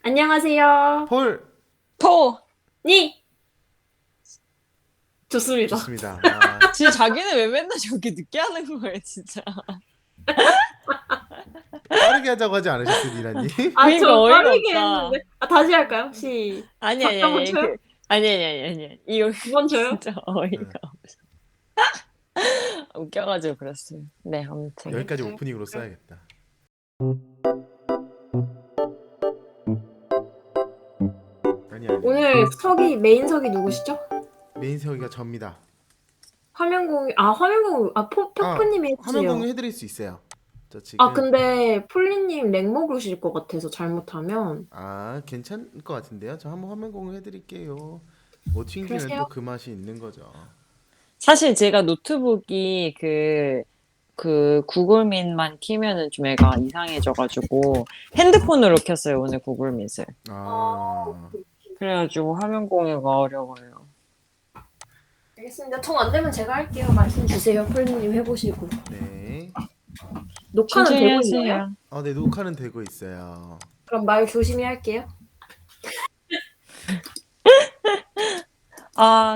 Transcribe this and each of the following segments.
안녕하세요. 폴 포! 니 좋습니다. 좋습니다. 진짜 자기는 왜 맨날 저렇게 늦게 하는 거예요, 진짜. 빠르게 하자고 하지 않으셨어요, 니나님? 그러니까 저 어이가 빠르게 없다. 했는데. 다시 할까요? 아니, 아니, 잠깐만 아니, 쳐요? 아니. 이거 두 번 쳐요? 진짜 어이가 네. 없어. 웃겨가지고 그랬어요. 네, 아무튼. 여기까지 오프닝으로 써야겠다. 아니 오늘 메인석이 누구시죠? 메인석이가 접니다. 화면 공유, 표프님이 화면 공유 해주세요. 해드릴 수 있어요. 저 지금 근데 폴리님 렉 먹으실 것 같아서 잘못하면. 괜찮을 것 같은데요. 저 한번 화면 공유 해드릴게요. 뭐 튕기면 그러세요? 또 그 맛이 있는 거죠. 사실 제가 노트북이 구글밋만 키면은 좀 애가 이상해져가지고 핸드폰으로 켰어요, 오늘 구글밋을. 아, 그래가지고 화면 공유가 어려워요. 알겠습니다. 정 안 되면 제가 할게요. 말씀 주세요. 폴리님 해보시고. 네. 녹화는 천천히 되고 있나요? 하세요. 네, 녹화는 되고 있어요. 그럼 말 조심히 할게요.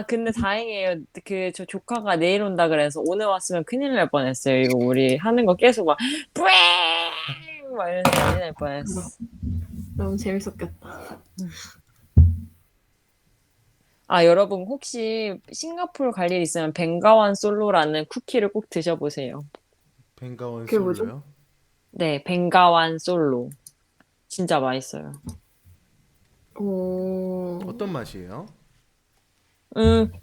근데 다행이에요. 저 조카가 내일 온다 그래서 오늘 왔으면 큰일 날 뻔했어요. 이거 우리 하는 거 계속 막, 뿌잉! 막 이러면서 난리 날 뻔했어. 너무 재밌었겠다. 여러분, 혹시 싱가포르 갈 일 있으면 벵가완 솔로라는 쿠키를 꼭 드셔보세요. 뱅가원 그게 뭐죠? 솔로요? 네, 벵가완 솔로. 진짜 맛있어요. 어떤 맛이에요?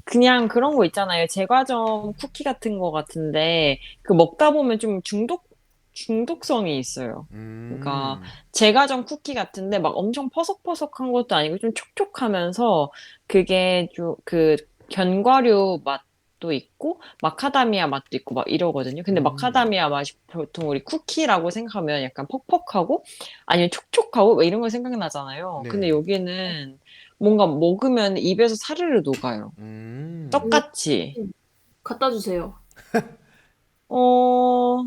그냥 그런 거 있잖아요. 제과점 쿠키 같은 거 같은데, 먹다 보면 좀 중독성이 있어요. 그러니까 제과점 쿠키 같은데 막 엄청 퍼석퍼석한 것도 아니고 좀 촉촉하면서 그게 좀 견과류 맛도 있고 마카다미아 맛도 있고 막 이러거든요. 근데 마카다미아 맛이 보통 우리 쿠키라고 생각하면 약간 퍽퍽하고 아니면 촉촉하고 막 이런 거 생각나잖아요. 근데 네. 여기는 뭔가 먹으면 입에서 사르르 녹아요. 음. 떡같이. 갖다 주세요. 어,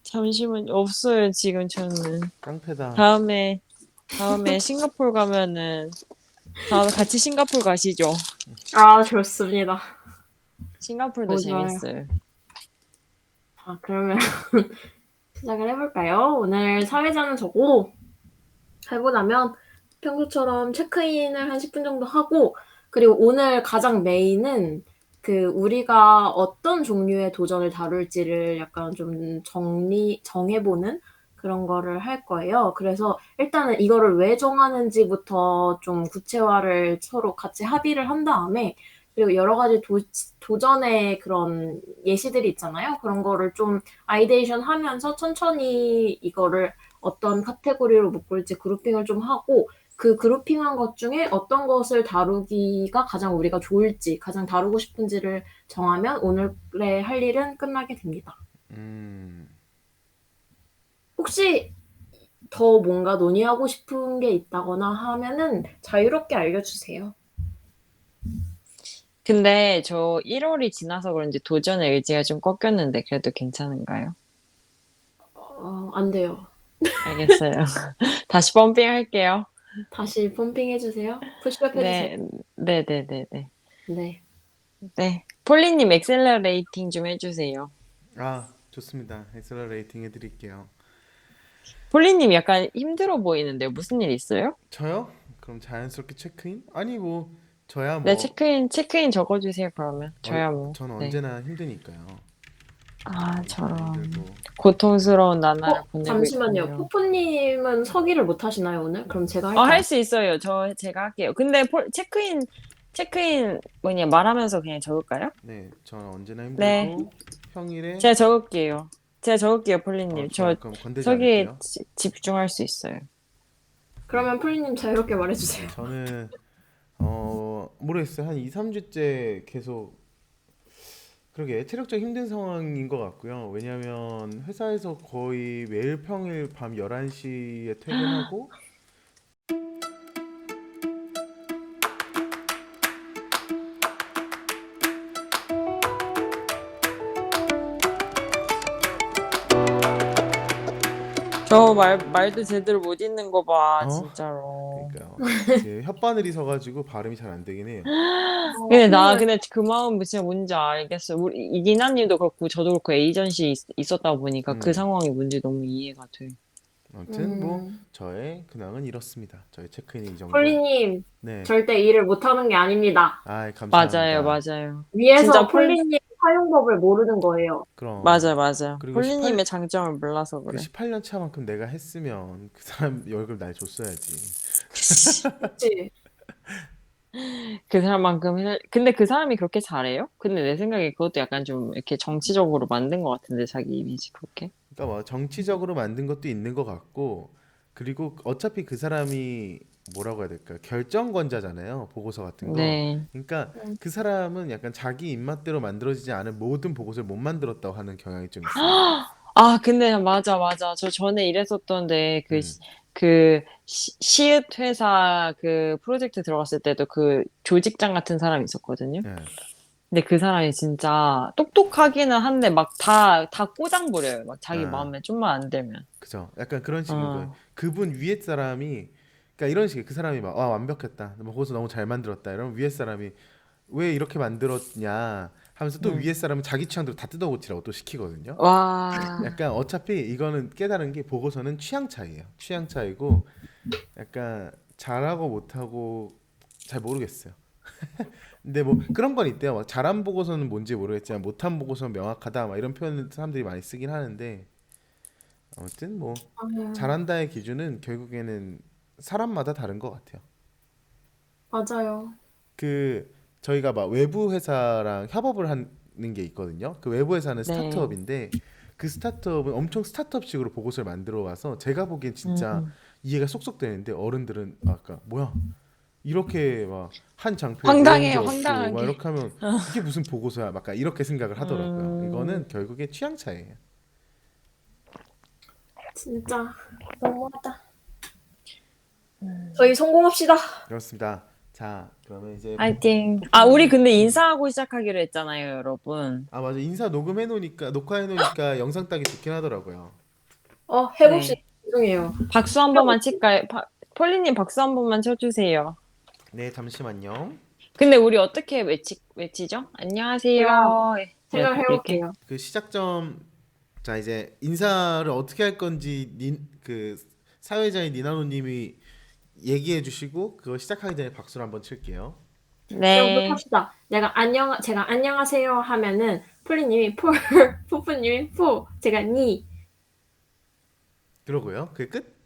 잠시만요. 없어요, 지금 저는. 깡패다. 다음에 싱가포르 가면은, 다음에 같이 싱가포르 가시죠. 좋습니다. 싱가포르도 너무 좋아요. 재밌어요. 그러면 시작을 해볼까요? 오늘 사회자는 저고, 하고 나면 평소처럼 체크인을 한 10분 정도 하고, 그리고 오늘 가장 메인은 우리가 어떤 종류의 도전을 다룰지를 약간 좀 정해보는 그런 거를 할 거예요. 그래서 일단은 이거를 왜 정하는지부터 좀 구체화를 서로 같이 합의를 한 다음에, 그리고 여러 가지 도전의 그런 예시들이 있잖아요. 그런 거를 좀 아이데이션 하면서 천천히 이거를 어떤 카테고리로 묶을지 그룹핑을 좀 하고, 그 그룹핑한 것 중에 어떤 것을 다루기가 가장 우리가 좋을지, 가장 다루고 싶은지를 정하면 오늘의 할 일은 끝나게 됩니다. 음. 혹시 더 뭔가 논의하고 싶은 게 있다거나 하면은 자유롭게 알려주세요. 근데 저 1월이 지나서 그런지 도전의 의지가 좀 꺾였는데 그래도 괜찮은가요? 안 돼요. 알겠어요. 다시 펌핑 할게요. 다시 펌핑 해주세요. 푸시업 해주세요. 네, 네네네네. 네. 네. 폴리님 엑셀러레이팅 좀 해주세요. 좋습니다. 엑셀러레이팅 해드릴게요. 폴리님 약간 힘들어 보이는데요. 무슨 일 있어요? 저요? 그럼 자연스럽게 체크인? 아니 뭐 저야 네, 뭐 체크인 적어주세요, 그러면. 저야 뭐. 전 네. 언제나 힘드니까요. 언제나 저런 힘들고. 고통스러운 나날을 보내고 잠시만요. 있군요. 포포님은 서기를 못 하시나요, 오늘? 그럼 제가 할까요? 할 수 있어요. 제가 할게요. 근데 체크인 말하면서 그냥 적을까요? 네, 전 언제나 네, 힘들고 평일에 제가 적을게요, 폴리님. 좋아요. 그럼 건들지 서기에 않을게요. 집중할 수 있어요. 그러면 폴리님 자유롭게 말해주세요. 저는 모르겠어요. 한 2, 3주째 계속 그러게 체력적 힘든 상황인 것 같고요. 왜냐하면 회사에서 거의 매일 평일 밤 11시에 퇴근하고 저 말도 제대로 못 읽는 거 봐, 어? 진짜로. 그러니까요. 이게 혓바늘이 서가지고 발음이 잘 안 되긴 해요. 근데 그 마음 진짜 뭔지 알겠어요. 우리 이기나님도 그렇고 저도 그렇고 에이전시 있었다 보니까 그 음. 상황이 뭔지 너무 이해가 돼. 아무튼 뭐 저의 근황은 이렇습니다. 저의 체크인이 이 정도. 폴리님, 네. 절대 일을 못하는 게 아닙니다. 아, 맞아요, 감사합니다. 맞아요. 위에서 진짜 폴리님 사용법을 모르는 거예요. 그럼 맞아요. 그리고 폴리님의 장점을 몰라서 그 그래. 18년 차만큼 내가 했으면 그 사람 월급 날 줬어야지. 그치? 그 사람만큼 근데 그 사람이 그렇게 잘해요? 근데 내 생각에 그것도 약간 좀 이렇게 정치적으로 만든 것 같은데 자기 이미지 그렇게? 그러니까 뭐 정치적으로 만든 것도 있는 것 같고 그리고 어차피 그 사람이 뭐라고 해야 될까 결정권자잖아요 보고서 같은 거. 네. 그러니까 음. 그 사람은 약간 자기 입맛대로 만들어지지 않은 모든 보고서를 못 만들었다고 하는 경향이 좀 있어요. 아, 근데 맞아. 저 전에 일했었던데 음, 시읒 회사 그 프로젝트 들어갔을 때도 그 조직장 같은 사람이 있었거든요. 예, 근데 그 사람이 진짜 똑똑하기는 한데 막 다 꼬장 부려요. 막 자기 아, 마음에 좀만 안 들면. 그죠. 약간 그런 식인 거예요. 어. 그분 위에 사람이 그러니까 이런 식의 그 사람이 막 완벽했다, 뭐 보고서 너무 잘 만들었다 이러면 위에 사람이 왜 이렇게 만들었냐 하면서 또 음. 위에 사람은 자기 취향대로 다 뜯어고치라고 또 시키거든요. 와. 약간 어차피 이거는 깨달은 게 보고서는 취향 차이예요. 취향 차이고 약간 잘하고 못하고 잘 모르겠어요. 근데 뭐 그런 건 있대요. 막 잘한 보고서는 뭔지 모르겠지만 못한 보고서는 명확하다. 막 이런 표현을 사람들이 많이 쓰긴 하는데 아무튼 뭐 아, 잘한다의 기준은 결국에는 사람마다 다른 것 같아요. 맞아요. 그 저희가 막 외부 회사랑 협업을 하는 게 있거든요. 그 외부 회사는 네. 스타트업인데 그 스타트업은 엄청 스타트업식으로 보고서를 만들어 와서 제가 보기엔 진짜 음. 이해가 쏙쏙 되는데 어른들은 아까 뭐야 이렇게 막 한 장표에 황당해요, 내용도 없고 막 황당하게. 이렇게 하면 이게 무슨 보고서야 막 이렇게 생각을 하더라고요. 음. 이거는 결국에 취향 차이예요. 진짜 너무하다. 저희 성공합시다. 그렇습니다. 자, 그러면 이제 화이팅. 아, 우리 포프님, 근데 인사하고 시작하기로 했잖아요, 여러분. 아 맞아 인사 녹음해 놓으니까 녹화해 놓으니까 영상 따기 좋긴 하더라고요. 해봅시다. 네. 죄송해요. 박수 한 번만 칠까요? 폴리님 박수 한 번만 쳐주세요. 네, 잠시만요. 근데 우리 어떻게 외치죠? 제가 안녕하세요. 생각을 이렇게. 해볼게요. 그 시작점 자 이제 인사를 어떻게 할 건지 그 사회자인 니나노님이 얘기해 주시고 그거 시작하기 전에 박수를 한번 칠게요. 그럼 네. 합시다. 제가 안녕하세요 하면은 폴리님이 푸푸님이 포, 제가 니. 그러고요. 그게 끝?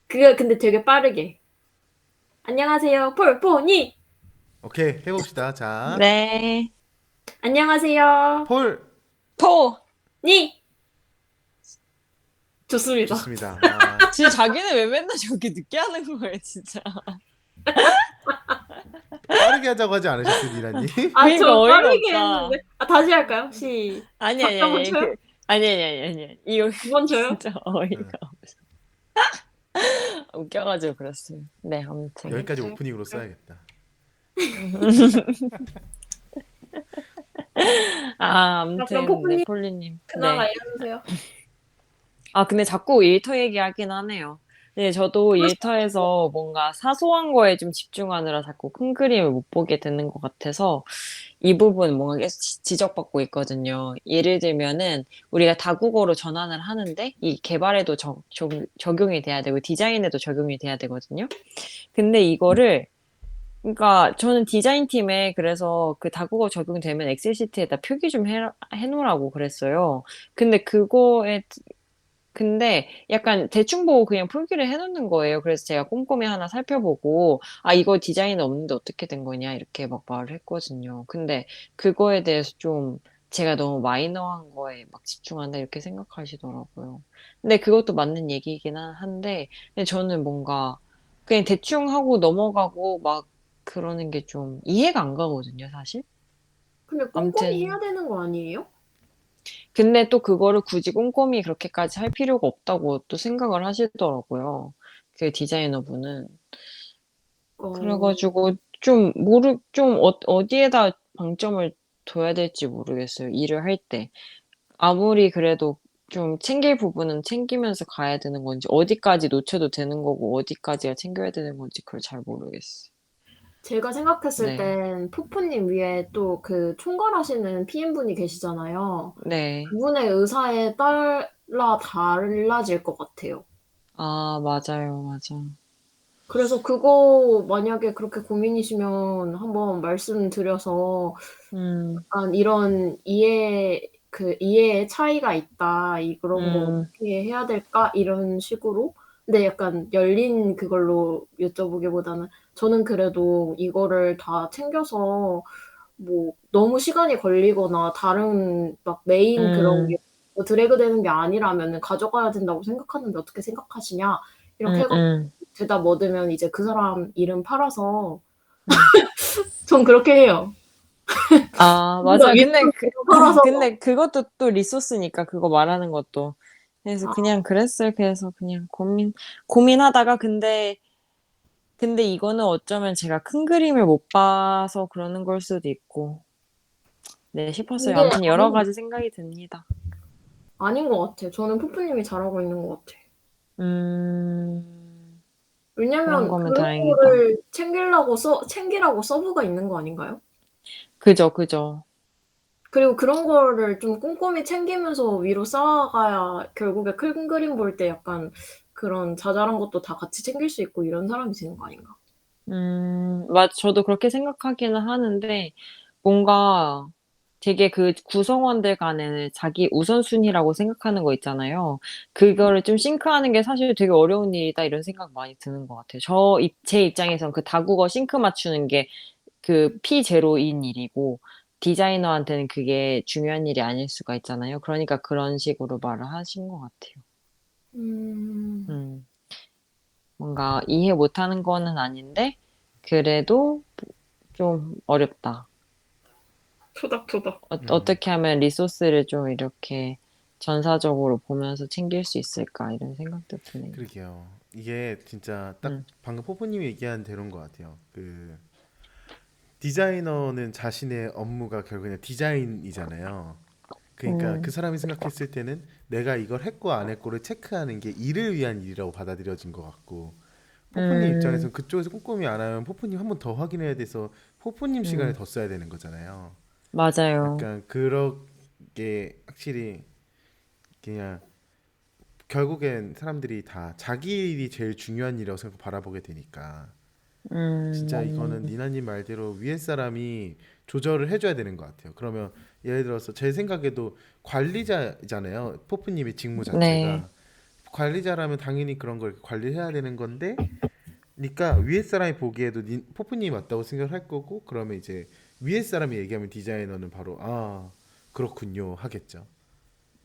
그거 근데 되게 빠르게. 안녕하세요, 니. 오케이 해봅시다. 자, 네. 안녕하세요, 폴 포! 니. 좋습니다. 좋습니다. 아, 진짜 자기는 왜 맨날 저렇게 늦게 하는 거예요, 진짜. 빠르게 하자고 하지 않으셨어요, 니나님? 그러니까 저 어이가 빠르게 없다. 했는데. 다시 할까요? 박수 한번 아니. 쳐요? 아니. 이거 두 번 쳐요? 진짜 어이가 네, 웃겨가지고 그랬어요. 네, 아무튼. 여기까지 알겠어요. 오프닝으로 써야겠다. 그럼 아무튼, 네, 포프님 폴리님. 근황 네. 알려주세요. 아, 근데 자꾸 일터 얘기하긴 하네요. 네, 저도 일터에서 뭔가 사소한 거에 좀 집중하느라 자꾸 큰 그림을 못 보게 되는 것 같아서 이 부분 뭔가 계속 지적받고 있거든요. 예를 들면은 우리가 다국어로 전환을 하는데 이 개발에도 적용이 돼야 되고 디자인에도 적용이 돼야 되거든요. 근데 이거를 그러니까 저는 디자인 팀에 그래서 그 다국어 적용되면 엑셀 시트에다 표기 좀 해놓으라고 그랬어요. 근데 근데 약간 대충 보고 그냥 표기를 해놓는 거예요. 그래서 제가 꼼꼼히 하나 살펴보고, 아, 이거 디자인 없는데 어떻게 된 거냐, 이렇게 막 말을 했거든요. 근데 그거에 대해서 좀 제가 너무 마이너한 거에 막 집중한다, 이렇게 생각하시더라고요. 근데 그것도 맞는 얘기이긴 한데, 근데 저는 뭔가 그냥 대충 하고 넘어가고 막 그러는 게 좀 이해가 안 가거든요, 사실. 근데 꼼꼼히 아무튼 해야 되는 거 아니에요? 근데 또 그거를 굳이 꼼꼼히 그렇게까지 할 필요가 없다고 또 생각을 하시더라고요. 그 디자이너분은. 어, 그래가지고 좀 어디에다 방점을 둬야 될지 모르겠어요. 일을 할 때. 아무리 그래도 좀 챙길 부분은 챙기면서 가야 되는 건지, 어디까지 놓쳐도 되는 거고, 어디까지가 챙겨야 되는 건지, 그걸 잘 모르겠어요. 제가 생각했을 네. 땐 푸푸님 위에 또 그 총괄하시는 PM분이 계시잖아요. 네. 그분의 의사에 따라 달라질 것 같아요. 아, 맞아요. 맞아. 그래서 그거 만약에 그렇게 고민이시면 한번 말씀드려서 음, 약간 이런 이해의 차이가 있다. 그런 거 음, 어떻게 해야 될까? 이런 식으로. 근데 약간 열린 그걸로 여쭤보기보다는 저는 그래도 이거를 다 챙겨서 뭐 너무 시간이 걸리거나 다른 막 메인 그런 게 음, 뭐 드래그 되는 게 아니라면은 가져가야 된다고 생각하는데 어떻게 생각하시냐? 이렇게 해 가지고 음. 대답 얻으면 이제 그 사람 이름 팔아서 음. 전 그렇게 해요. 아, 누가 맞아. 윗돈 팔아서 근데 그것도 또 리소스니까, 그거 말하는 것도. 그래서 아 그냥 그랬어요. 그래서 그냥 고민하다가, 근데 이거는 어쩌면 제가 큰 그림을 못 봐서 그러는 걸 수도 있고, 네, 싶었어요. 근데 아무튼 여러 가지 생각이 듭니다. 아닌 것 같아요. 저는 푸푸님이 잘하고 있는 것 같아요. 음, 그런 왜냐면 거면 그런 다행이다. 거를 챙기라고 서브가 있는 거 아닌가요? 그죠, 그죠. 그리고 그런 거를 좀 꼼꼼히 챙기면서 위로 쌓아가야 결국에 큰 그림 볼 때 약간 그런 자잘한 것도 다 같이 챙길 수 있고 이런 사람이 되는 거 아닌가. 저도 그렇게 생각하기는 하는데, 뭔가 되게 그 구성원들 간에는 자기 우선순위라고 생각하는 거 있잖아요. 그거를 좀 싱크하는 게 사실 되게 어려운 일이다, 이런 생각 많이 드는 것 같아요. 제 입장에선 그 다국어 싱크 맞추는 게 그 P0인 일이고, 디자이너한테는 그게 중요한 일이 아닐 수가 있잖아요. 그러니까 그런 식으로 말을 하신 것 같아요. 음. 음, 뭔가 이해 못하는 거는 아닌데, 그래도 좀 어렵다. 토닥토닥. 음, 어떻게 하면 리소스를 좀 이렇게 전사적으로 보면서 챙길 수 있을까, 이런 생각도 드네요. 그러게요. 이게 진짜 딱 음, 방금 포포님이 얘기한 대로인 것 같아요. 그 디자이너는 자신의 업무가 결국엔 디자인이잖아요. 그러니까 그 음, 사람이 생각했을 때는 내가 이걸 했고 안 했고를 체크하는 게 일을 위한 일이라고 받아들여진 것 같고, 포포님 음, 입장에서는 그쪽에서 꼼꼼히 안 하면 포포님 한 번 더 확인해야 돼서 포포님 시간을 음, 더 써야 되는 거잖아요. 맞아요. 약간 그렇게 확실히 그냥 결국엔 사람들이 다 자기 일이 제일 중요한 일이라고 생각 바라보게 되니까, 진짜 이거는 음, 니나님 말대로 위에 사람이 조절을 해줘야 되는 것 같아요. 그러면 예를 들어서 제 생각에도 관리자잖아요. 포프님의 직무 네. 자체가 관리자라면 당연히 그런 걸 관리해야 되는 건데, 그러니까 위에 사람이 보기에도 포프님이 맞다고 생각할 거고, 그러면 이제 위에 사람이 얘기하면 디자이너는 바로 아 그렇군요 하겠죠.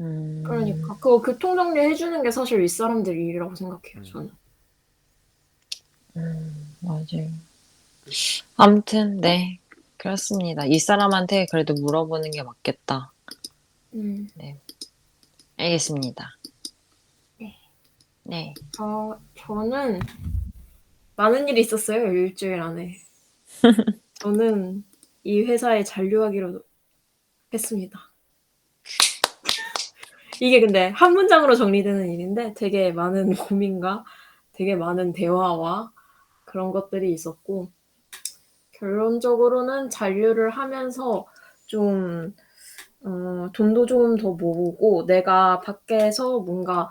음, 그러니까 그거 교통 정리해 주는 게 사실 윗사람들 일이라고 생각해요, 음. 저는. 맞아요. 아무튼, 네. 그렇습니다. 이 사람한테 그래도 물어보는 게 맞겠다. 음. 네. 알겠습니다. 네. 네. 저는 많은 일이 있었어요, 일주일 안에. 저는 이 회사에 잔류하기로 했습니다. 이게 근데 한 문장으로 정리되는 일인데 되게 많은 고민과 되게 많은 대화와 그런 것들이 있었고 결론적으로는 잔류를 하면서 좀 돈도 좀 더 모으고 내가 밖에서 뭔가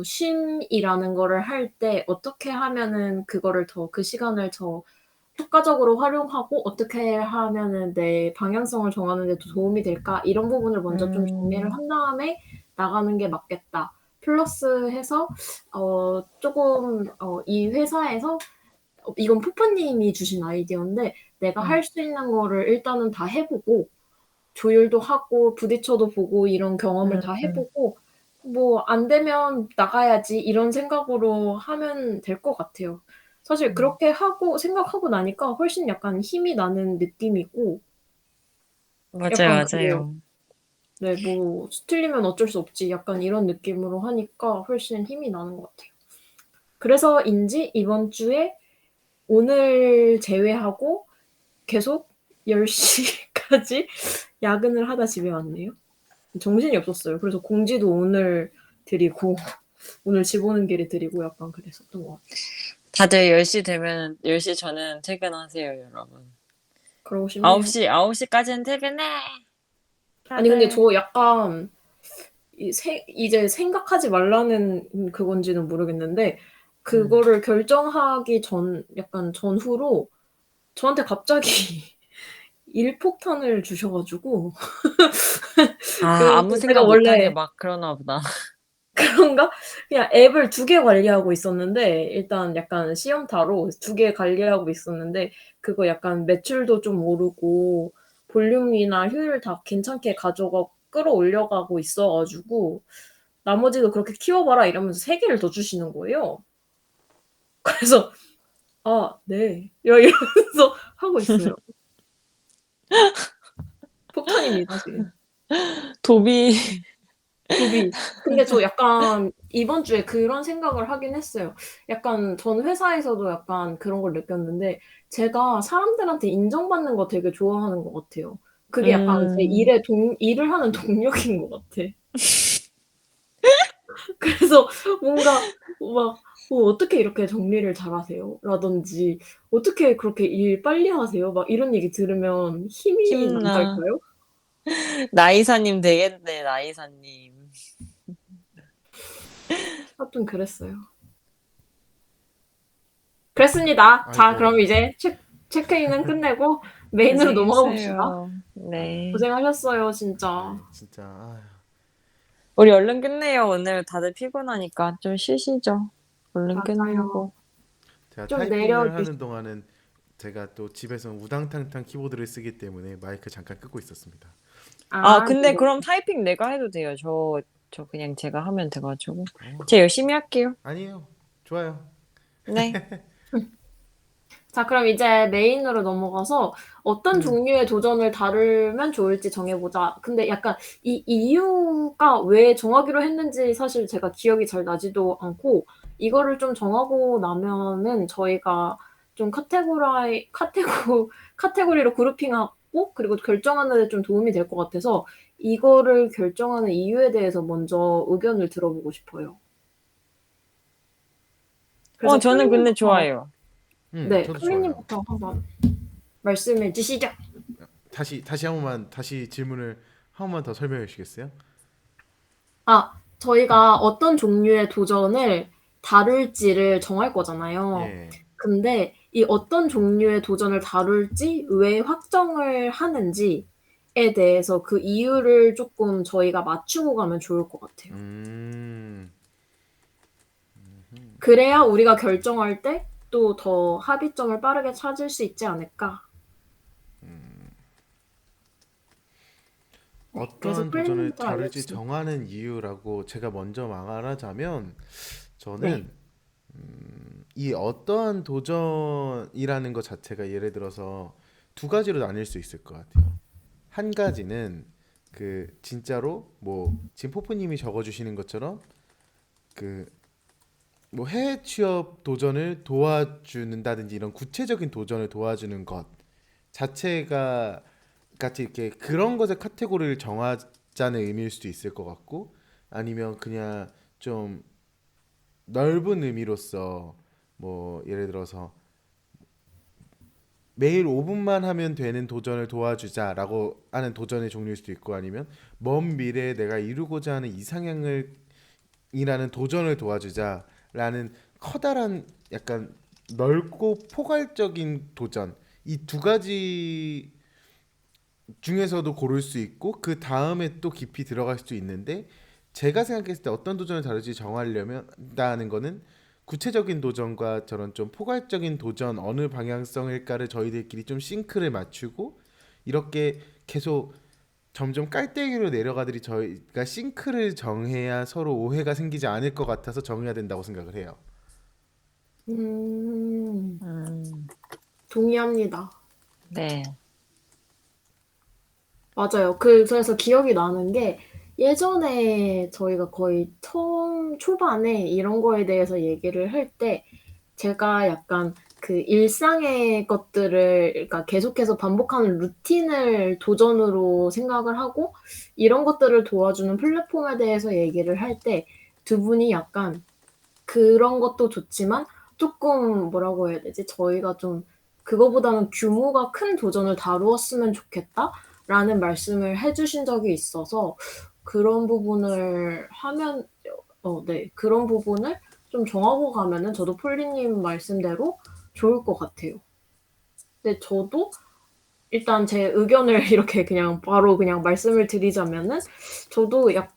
쉼이라는 거를 할 때 어떻게 하면은 그거를 더 그 시간을 더 효과적으로 활용하고 어떻게 하면은 내 방향성을 정하는 데 더 도움이 될까? 이런 부분을 먼저 좀 정리를 음, 한 다음에 나가는 게 맞겠다. 플러스해서 쪼금 이 회사에서 이건 푸푸님이 주신 아이디어인데 내가 음, 할 수 있는 거를 일단은 다 해 보고 조율도 하고 부딪혀도 보고 이런 경험을 다 해 음, 보고 뭐 '안 되면 나가야지.' 이런 생각으로 하면 될 것 같아요. 사실 음. 그렇게 하고 생각하고 나니까 훨씬 약간 힘이 나는 느낌이고 약간 맞아요, 그래요. 맞아요. 네 뭐 '틀리면 어쩔 수 없지.' 약간 이런 느낌으로 하니까 훨씬 힘이 나는 것 같아요. 그래서인지 이번 주에 오늘 제외하고 계속 10 시까지 야근을 하다 집에 왔네요. 정신이 없었어요. 그래서 공지도 오늘 드리고 오늘 집 오는 길에 드리고 약간 그랬었던 것 같아요. 다들 10시 되면 10시 전엔 퇴근하세요, 여러분. 그러고 싶네요. 9시까지는 퇴근해. 아니 근데 다들. 저 약간 이제 생각하지 말라는 그건지는 모르겠는데 그거를 결정하기 전 약간 전후로 저한테 갑자기 일폭탄을 주셔가지고 아무 제가 생각 못하게 원래 막 그러나 보다. 그런가? 그냥 앱을 2개 관리하고 있었는데 일단 약간 시험타로 2개 관리하고 있었는데 그거 약간 매출도 좀 오르고 볼륨이나 효율 다 괜찮게 가져가 끌어올려가고 있어가지고 나머지도 그렇게 키워봐라 이러면서 3개를 더 주시는 거예요. 그래서 아, 네. 이러면서 하고 있어요. 폭탄입니다, 지금. 도비. 도비. 근데 저 약간 이번 주에 그런 생각을 하긴 했어요. 약간 전 회사에서도 약간 그런 걸 느꼈는데 제가 사람들한테 인정받는 거 되게 좋아하는 것 같아요. 그게 약간 제 음, 일을 하는 동력인 것 같아. 그래서 뭔가 막 어떻게 이렇게 정리를 잘하세요? 라든지 어떻게 그렇게 일 빨리 하세요? 막 이런 얘기 들으면 힘이 힘나. 난달까요? 나이사님 되겠네, 나이사님. 하여튼 그랬어요. 그랬습니다. 자, 아이고 그럼 이제 체크인은 끝내고 메인으로 넘어가 봅시다. 고생했어요. 아, 네. 고생하셨어요, 진짜. 네 진짜 아휴. 우리 얼른 끝내요. 오늘 다들 피곤하니까 좀 쉬시죠. 얼른 맞아요. 끝내고. 제가 좀 타이핑을 내려주시. 하는 동안은 제가 또 집에서 우당탕탕 키보드를 쓰기 때문에 마이크 잠깐 끄고 있었습니다. 근데 네. 그럼 타이핑 내가 해도 돼요. 저 그냥 제가 하면 돼가지고. 어, 제가 열심히 할게요. 아니에요. 좋아요. 네. 자, 그럼 이제 메인으로 넘어가서 어떤 종류의 도전을 다루면 좋을지 정해보자. 근데 약간 이 이유가 왜 정하기로 했는지 사실 제가 기억이 잘 나지도 않고 이거를 좀 정하고 나면은 저희가 좀 카테고리로 그룹핑하고 그리고 결정하는 데 좀 도움이 될 것 같아서 이거를 결정하는 이유에 대해서 먼저 의견을 들어보고 싶어요. 그래서 저는 근데 폴리님부터, 좋아요. 네, 저도 좋아요. 폴리님부터 한번 말씀해 주시죠. 다시 한 번만 다시 질문을 한 번만 더 설명해 주시겠어요? 저희가 어떤 종류의 도전을 다룰지를 정할 거잖아요. 예. 근데 이 어떤 종류의 도전을 다룰지 왜 확정을 하는지에 대해서 그 이유를 조금 저희가 맞추고 가면 좋을 것 같아요. 음. 그래야 우리가 결정할 때 또 더 합의점을 빠르게 찾을 수 있지 않을까. 네, 그래서 어떠한 도전을 폴리님부터 다룰지 알려주세요. 정하는 이유라고 제가 먼저 말하자면 네, 저는 이 어떠한 도전이라는 것 자체가 예를 들어서 두 가지로 나뉠 수 있을 것 같아요. 한 가지는 그 진짜로 뭐 지금 포프님이 적어주시는 것처럼 그 뭐 해외 취업 도전을 도와주는다든지 이런 구체적인 도전을 도와주는 것 자체가 같이 이렇게 그런 것의 카테고리를 정하자는 의미일 수도 있을 것 같고 아니면 그냥 좀 넓은 의미로서 뭐 예를 들어서 매일 5분만 하면 되는 도전을 도와주자라고 하는 도전의 종류일 수도 있고 아니면 먼 미래에 내가 이루고자 하는 이상향을 이라는 도전을 도와주자라는 커다란 약간 넓고 포괄적인 도전 이 두 가지 중에서도 고를 수 있고 그 다음에 또 깊이 들어갈 수도 있는데 제가 생각했을 때 어떤 도전을 다룰지 정하려면 다는 거는 구체적인 도전과 저런 좀 포괄적인 도전 어느 방향성일까를 저희들끼리 좀 싱크를 맞추고 이렇게 계속 점점 깔때기로 내려가들이 저희가 싱크를 정해야 서로 오해가 생기지 않을 것 같아서 정해야 된다고 생각을 해요. 음, 음, 동의합니다. 네. 맞아요. 그래서 기억이 나는 게 예전에 저희가 거의 처음 초반에 이런 거에 대해서 얘기를 할 때 제가 약간 그 일상의 것들을 그러니까 계속해서 반복하는 루틴을 도전으로 생각을 하고 이런 것들을 도와주는 플랫폼에 대해서 얘기를 할 때 두 분이 약간 그런 것도 좋지만 조금 뭐라고 해야 되지? 저희가 좀 그거보다는 규모가 큰 도전을 다루었으면 좋겠다라는 말씀을 해주신 적이 있어서 그런 부분을 하면 네. 그런 부분을 좀 정하고 가면은 저도 폴리님 말씀대로 좋을 것 같아요. 근데 저도 일단 제 의견을 이렇게 그냥 바로 그냥 말씀을 드리자면은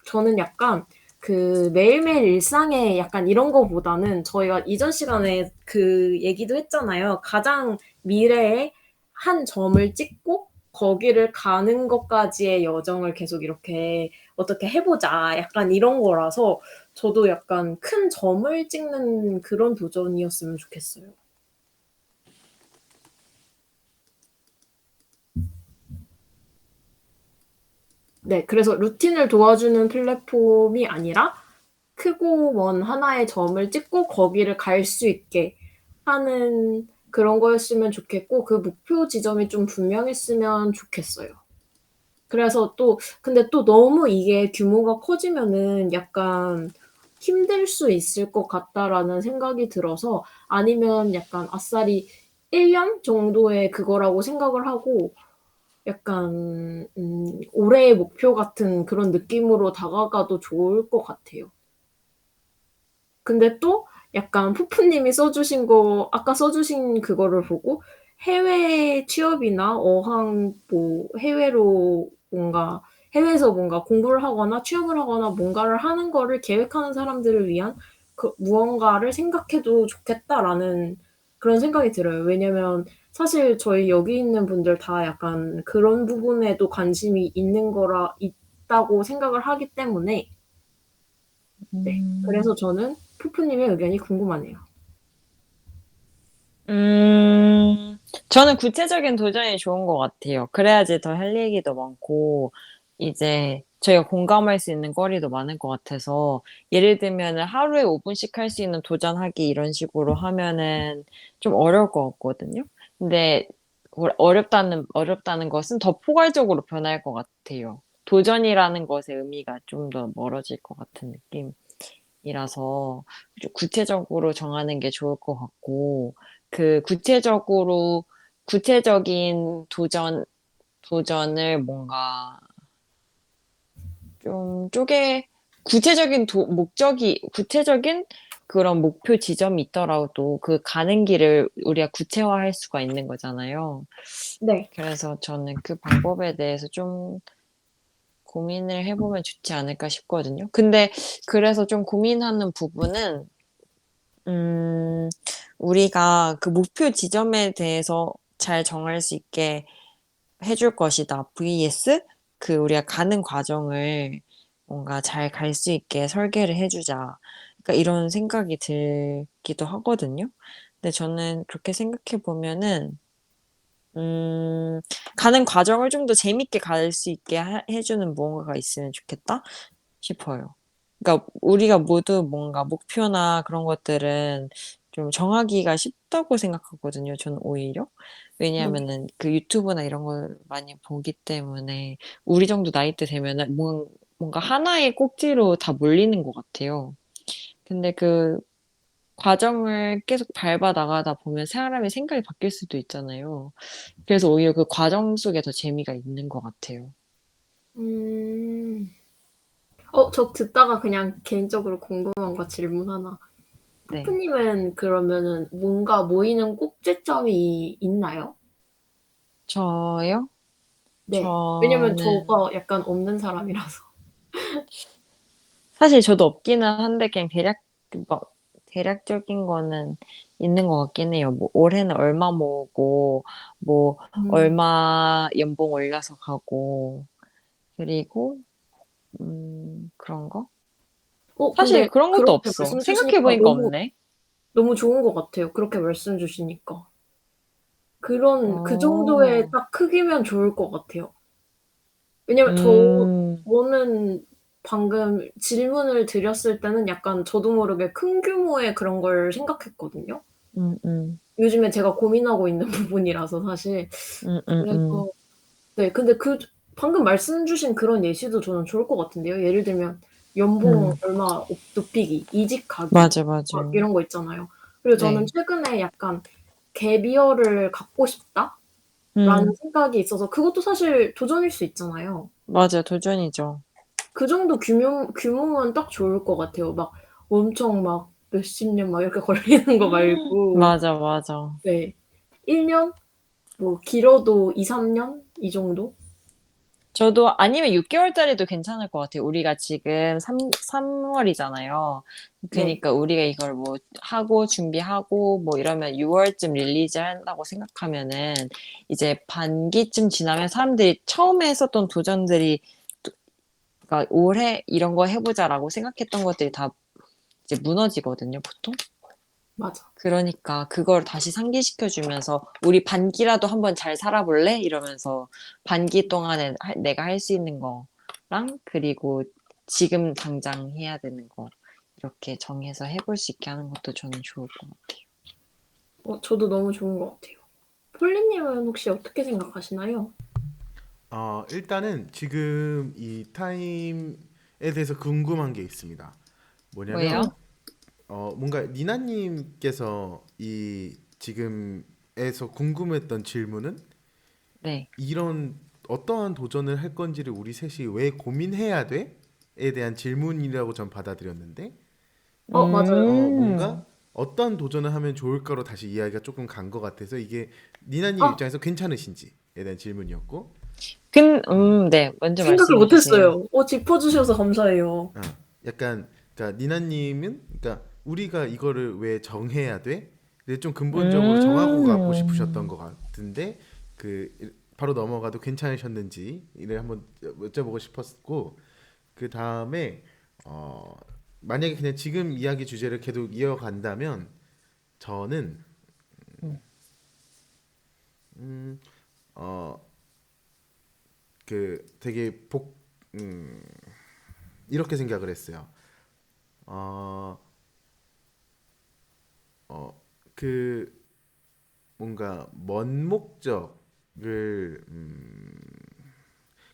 저는 약간 그 매일매일 일상에 약간 이런 거보다는 저희가 이전 시간에 그 얘기도 했잖아요. 가장 미래에 한 점을 찍고 거기를 가는 것까지의 여정을 계속 이렇게 어떻게 해보자. 약간 이런 거라서 저도 약간 큰 점을 찍는 그런 도전이었으면 좋겠어요. 네, 그래서 루틴을 도와주는 플랫폼이 아니라 크고 먼 하나의 점을 찍고 거기를 갈 수 있게 하는 그런 거였으면 좋겠고 그 목표 지점이 좀 분명했으면 좋겠어요. 그래서 근데 또 너무 이게 규모가 커지면은 약간 힘들 수 있을 것 같다라는 생각이 들어서 아니면 약간 아싸리 1년 정도의 그거라고 생각을 하고 약간 올해의 목표 같은 그런 느낌으로 다가가도 좋을 것 같아요. 근데 또 약간 푸푸님이 아까 써주신 그거를 보고 해외 취업이나 해외에서 뭔가 공부를 하거나 취업을 하거나 뭔가를 하는 거를 계획하는 사람들을 위한 무언가를 생각해도 좋겠다라는 그런 생각이 들어요. 왜냐면 사실 저희 여기 있는 분들 다 약간 그런 부분에도 관심이 있다고 생각을 하기 때문에 네. 그래서 저는 푸푸님의 의견이 궁금하네요. 저는 구체적인 도전이 좋은 것 같아요. 그래야지 더 할 얘기도 많고, 이제 저희가 공감할 수 있는 거리도 많을 것 같아서, 예를 들면은 하루에 5분씩 할 수 있는 도전하기 이런 식으로 하면은 좀 어려울 것 같거든요. 근데 어렵다는 것은 더 포괄적으로 변할 것 같아요. 도전이라는 것의 의미가 좀 더 멀어질 것 같은 느낌이라서 좀 구체적으로 정하는 게 좋을 것 같고, 그 구체적인 도전을 뭔가 좀 구체적인 그런 목표 지점이 있더라도 그 가는 길을 우리가 구체화할 수가 있는 거잖아요. 네. 그래서 저는 그 방법에 대해서 좀 고민을 해보면 좋지 않을까 싶거든요. 근데 그래서 좀 고민하는 부분은, 음, 우리가 그 목표 지점에 대해서 잘 정할 수 있게 해줄 것이다. vs 우리가 가는 과정을 뭔가 잘 갈 수 있게 설계를 해주자. 그러니까 이런 생각이 들기도 하거든요. 근데 저는 그렇게 생각해 보면은 가는 과정을 좀 더 재밌게 갈 수 있게 해주는 무언가가 있으면 좋겠다 싶어요. 그러니까 우리가 모두 뭔가 목표나 그런 것들은 좀 정하기가 쉽다고 생각하거든요. 저는 오히려. 네. 왜냐하면은 그 유튜브나 이런 걸 많이 보기 때문에 우리 정도 나이대 되면은 뭔가 하나의 꼭지로 다 몰리는 것 같아요. 근데 그 과정을 계속 밟아 나가다 보면 사람의 생각이 바뀔 수도 있잖아요. 그래서 오히려 그 과정 속에 더 재미가 있는 것 같아요. 음. 저 듣다가 그냥 개인적으로 궁금한 거 질문 하나. 네. 푸푸님은 그러면은 뭔가 모이는 꼭지점이 있나요? 저요? 네. 왜냐면 저는 저가 약간 없는 사람이라서. 사실 저도 없기는 한데 그냥 뭐, 대략적인 거는 있는 것 같긴 해요. 뭐 올해는 얼마 모으고 뭐 음. 얼마 연봉 올려서 가고 그리고 그런 거? 사실 근데 그런 것도 그렇게 없어. 말씀 생각해 주시니까 보니까 없네. 너무 좋은 것 같아요. 그렇게 말씀 주시니까. 그 정도의 어, 딱 크기면 좋을 것 같아요. 왜냐면 음, 저는 방금 질문을 드렸을 때는 약간 저도 모르게 큰 규모의 그런 걸 생각했거든요. 음, 음. 요즘에 제가 고민하고 있는 부분이라서 사실. 음, 음, 음. 그래서 네. 근데 방금 말씀 주신 그런 예시도 저는 좋을 것 같은데요. 예를 들면 연봉 음, 얼마 높이기, 이직하기 맞아, 맞아. 막 이런 거 있잖아요. 그리고 저는 네. 최근에 약간 '갭이어를 갖고 싶다.'라는 음, 생각이 있어서 그것도 사실 도전일 수 있잖아요. 맞아, 도전이죠. 그 정도 규모면 딱 좋을 것 같아요. 막 엄청 막 몇십 년 막 이렇게 걸리는 거 말고 맞아, 맞아. 네. 1 년? 뭐 길어도 2-3년 이 정도? 저도 아니면 6개월짜리도 괜찮을 것 같아요. 우리가 지금 3월이잖아요. 네. 그러니까 우리가 이걸 뭐 하고 준비하고 뭐 이러면 6월쯤 릴리즈 한다고 생각하면은 이제 반기쯤 지나면 사람들이 처음에 했었던 도전들이 그러니까 올해 이런 거 해보자라고 생각했던 것들이 다 이제 무너지거든요, 보통. 맞아. 그러니까 그걸 다시 상기시켜주면서 우리 반기라도 한번 잘 살아볼래? 이러면서 반기 동안에 내가 할 수 있는 거랑 그리고 지금 당장 해야 되는 거 이렇게 정해서 해볼 수 있게 하는 것도 저는 좋을 것 같아요. 저도 너무 좋은 것 같아요. 폴리님은 혹시 어떻게 생각하시나요? 일단은 지금 이 타임에 대해서 궁금한 게 있습니다. 뭐냐면 뭐예요? 뭔가 니나님께서 이 지금에서 궁금했던 질문은 네. 이런 어떠한 도전을 할 건지를 우리 셋이 왜 고민해야 돼? 에 대한 질문이라고 전 받아들였는데 맞아요. 음, 뭔가 어떤 도전을 하면 좋을까로 다시 이야기가 조금 간 것 같아서 이게 니나님 아, 입장에서 괜찮으신지에 대한 질문이었고 음, 네. 먼저 생각을 말씀해 못 주세요. 했어요. 짚어주셔서 감사해요. 약간 그러니까 니나님은 그러니까 우리가 이거를 왜 정해야 돼? 근데 좀 근본적으로 정하고 가고 싶으셨던 음, 것 같은데 그 바로 넘어가도 괜찮으셨는지를 한번 여쭤보고 싶었고 그 다음에 어 만약에 그냥 지금 이야기 주제를 계속 이어간다면 저는 음, 음, 어, 그 되게 음, 이렇게 생각을 했어요. 어, 그 뭔가 먼 목적을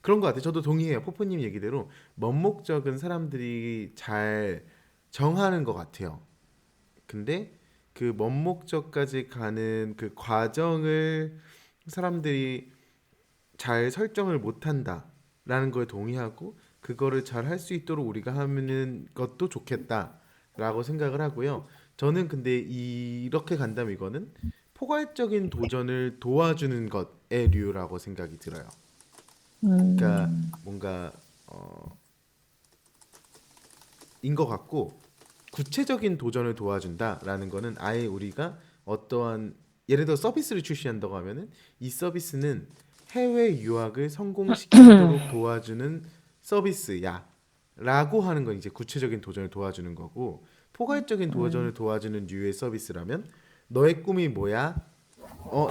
그런 것 같아요. 저도 동의해요. 포포님 얘기대로 먼 목적은 사람들이 잘 정하는 것 같아요. 근데 그 먼 목적까지 가는 그 과정을 사람들이 잘 설정을 못한다라는 거에 동의하고 그거를 잘 할 수 있도록 우리가 하는 것도 좋겠다라고 생각을 하고요. 저는 근데 이렇게 간다면 이거는 포괄적인 도전을 도와주는 것의 류라고 생각이 들어요. 그러니까 음, 뭔가 인 것 같고 구체적인 도전을 도와준다라는 거는 아예 우리가 어떠한 예를 들어 서비스를 출시한다고 하면은 이 서비스는 해외 유학을 성공시키도록 도와주는 서비스야 라고 하는 건 이제 구체적인 도전을 도와주는 거고 포괄적인 도전을 도와주는 류의 서비스라면 너의 꿈이 뭐야?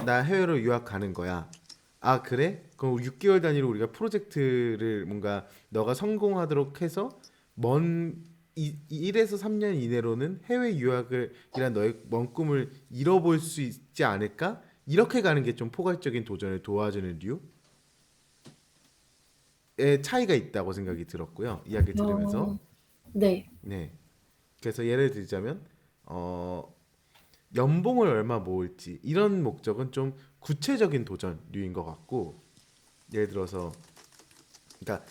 나 해외로 유학 가는 거야. 아, 그래? 그럼 6개월 단위로 우리가 프로젝트를 뭔가 너가 성공하도록 해서 먼 1에서 3년 이내로는 해외 유학을 이란 너의 먼 꿈을 이뤄볼 수 있지 않을까? 이렇게 가는 게 좀 포괄적인 도전을 도와주는 류의 차이가 있다고 생각이 들었고요. 이야기 들으면서. 어, 네. 네. 그래서 예를 들자면 어, 연봉을 얼마 모을지 이런 목적은 좀 구체적인 도전류인 것 같고 예를 들어서 그러니까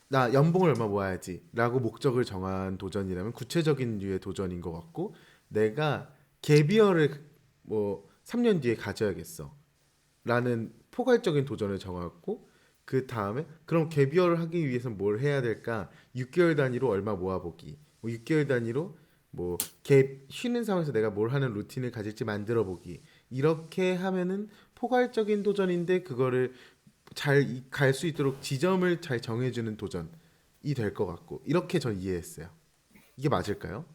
나 연봉을 얼마 모아야지라고 목적을 정한 도전이라면 구체적인 류의 도전인 것 같고 내가 갭이어를 뭐 3년 뒤에 가져야겠어라는 포괄적인 도전을 정하고 그 다음에 그럼 갭이어를 하기 위해서 뭘 해야 될까? 6개월 단위로 얼마 모아보기. 뭐 6개월 단위로 뭐 갭 쉬는 상황에서 내가 뭘 하는 루틴을 가질지 만들어 보기. 이렇게 하면은 포괄적인 도전인데 그거를 잘 갈 수 있도록 지점을 잘 정해주는 도전이 될 것 같고 이렇게 전 이해했어요. 이게 맞을까요?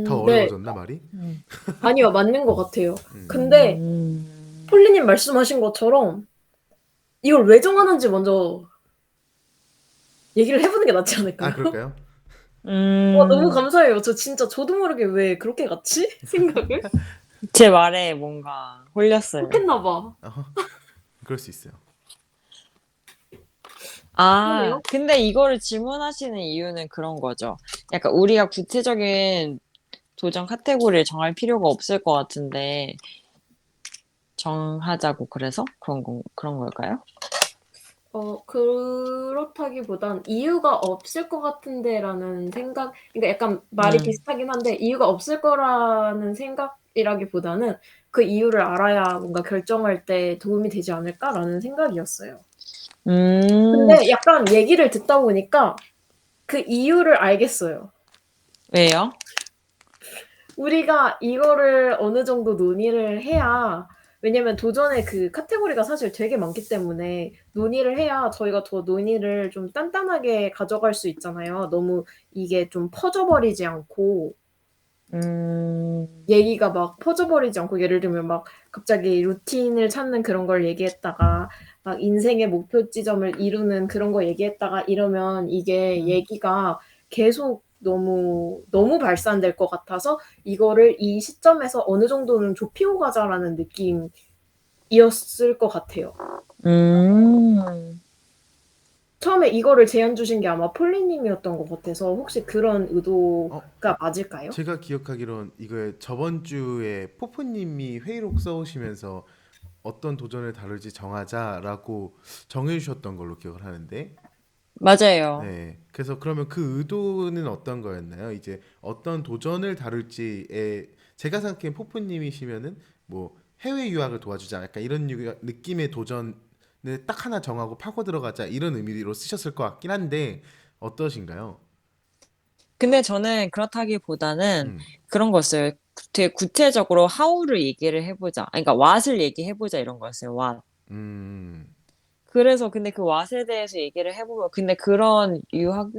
더 네. 어려워졌나 말이? 음, 아니요, 맞는 것 같아요. 근데 음. 폴리님 말씀하신 것처럼 이걸 왜 정하는지 먼저 얘기를 해보는 게 낫지 아 않을까요? 그럴까요? 와, 너무 음, 감사해요. 저 진짜 저도 모르게 왜 그렇게 갔지? 생각을? 제 말에 뭔가 홀렸어요. 좋겠나 봐. 그럴 수 있어요. 아, 그러네요. 근데 이거를 질문하시는 이유는 그런 거죠. 약간 우리가 구체적인 도전 카테고리를 정할 필요가 없을 것 같은데, 정하자고 그래서 그런 걸까요? 그렇다기보단 이유가 없을 것 같은데라는 생각, 그러니까 약간 말이 음, 비슷하긴 한데 이유가 없을 거라는 생각이라기보다는 그 이유를 알아야 뭔가 결정할 때 도움이 되지 않을까라는 생각이었어요. 음, 근데 약간 얘기를 듣다 보니까 그 이유를 알겠어요. 왜요? 우리가 이거를 어느 정도 논의를 해야, 왜냐면 도전의 그 카테고리가 사실 되게 많기 때문에 논의를 해야 저희가 더 논의를 좀 단단하게 가져갈 수 있잖아요. 너무 이게 좀 퍼져버리지 않고, 음, 얘기가 막 퍼져버리지 않고, 예를 들면 막 갑자기 루틴을 찾는 그런 걸 얘기했다가 막 인생의 목표 지점을 이루는 그런 거 얘기했다가 이러면 이게 음, 얘기가 계속 너무 발산될 것 같아서 이거를 이 시점에서 어느 정도는 좁히고 가자라는 느낌이었을 것 같아요. 음. 처음에 이거를 제안 주신 게 아마 폴리님이었던 것 같아서 혹시 그런 어, 의도가 맞을까요? 제가 기억하기론 이거 저번 주에 포프님이 회의록 써오시면서 어떤 도전을 다룰지 정하자라고 정해주셨던 걸로 기억을 하는데, 맞아요. 네. 그래서 그러면 그 의도는 어떤 거였나요? 이제 어떤 도전을 다룰지에 제가 생각엔 포프님이시면은 뭐 해외 유학을 도와주자 약간 이런 느낌의 도전을 딱 하나 정하고 파고 들어가자 이런 의미로 쓰셨을 것 같긴 한데 어떠신가요? 근데 저는 그렇다기보다는 음, 그런 거였어요. 되게 구체적으로 how를 얘기를 해보자. 아니, 그러니까 what을 얘기해보자 이런 거였어요. what. 음, 그래서 근데 그 what에 대해서 얘기를 해보면 근데 그런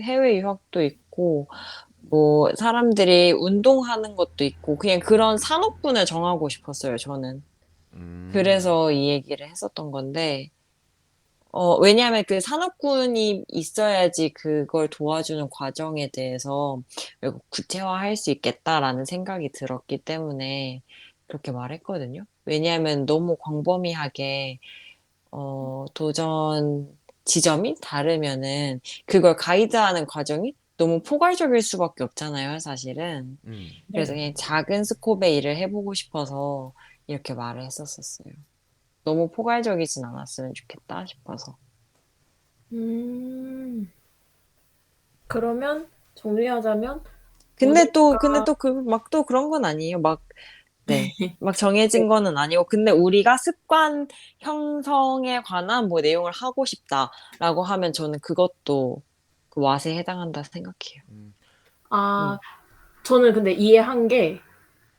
해외 유학도 있고 뭐 사람들이 운동하는 것도 있고 그냥 그런 산업군을 정하고 싶었어요. 저는. 음, 그래서 이 얘기를 했었던 건데 왜냐하면 그 산업군이 있어야지 그걸 도와주는 과정에 대해서 구체화할 수 있겠다라는 생각이 들었기 때문에 그렇게 말했거든요. 왜냐하면 너무 광범위하게, 도전 지점이 다르면은 그걸 가이드하는 과정이 너무 포괄적일 수밖에 없잖아요, 사실은. 그래서 네. 그냥 작은 스콥의 일을 해보고 싶어서 이렇게 말을 했었었어요. 너무 포괄적이진 않았으면 좋겠다 싶어서. 음, 그러면 정리하자면 근데 우리가 또 막 또 그런 건 아니에요. 네. 막 정해진 거는 아니고. 근데 우리가 습관 형성에 관한 뭐 내용을 하고 싶다라고 하면 저는 그것도 그 왓에 해당한다 생각해요. 음, 아, 음, 저는 근데 이해한 게